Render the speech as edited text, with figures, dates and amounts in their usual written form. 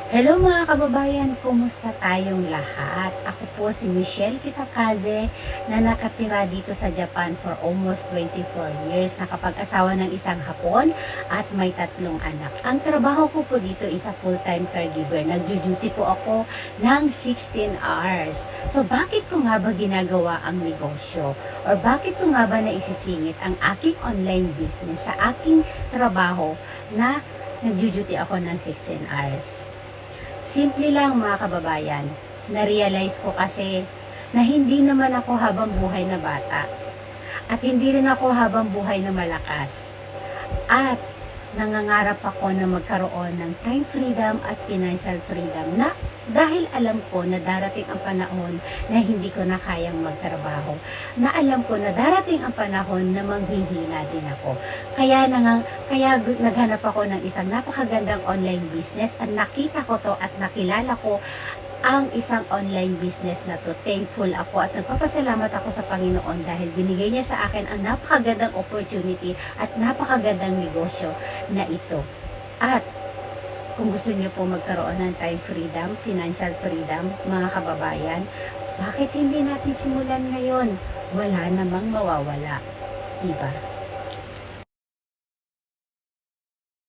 Hello mga kababayan, kumusta tayong lahat? Ako po si Michelle Kitakaze na nakatira dito sa Japan for almost 24 years. Nakapag-asawa ng isang Hapon at may 3 anak. Ang trabaho ko po dito is a full-time caregiver. Nagjo-duty po ako ng 16 hours. So bakit ko nga ba ginagawa ang negosyo? Or bakit ko nga ba naisisingit ang aking online business sa aking trabaho na nagjo-duty ako ng 16 hours? Simple lang mga kababayan, na-realize ko kasi na hindi naman ako habang buhay na bata at hindi rin ako habang buhay na malakas at nangangarap ako na magkaroon ng time freedom at financial freedom na dahil alam ko na darating ang panahon na hindi ko na kayang magtrabaho, na alam ko na darating ang panahon na manghihina din ako. Kaya naghanap ako ng isang napakagandang online business at nakita ko to at nakilala ko ang isang online business na to. Thankful ako at nagpapasalamat ako sa Panginoon dahil binigay niya sa akin ang napakagandang opportunity at napakagandang negosyo na ito. At kung gusto niyo po magkaroon ng time freedom, financial freedom, mga kababayan, bakit hindi natin simulan ngayon? Wala namang mawawala, diba?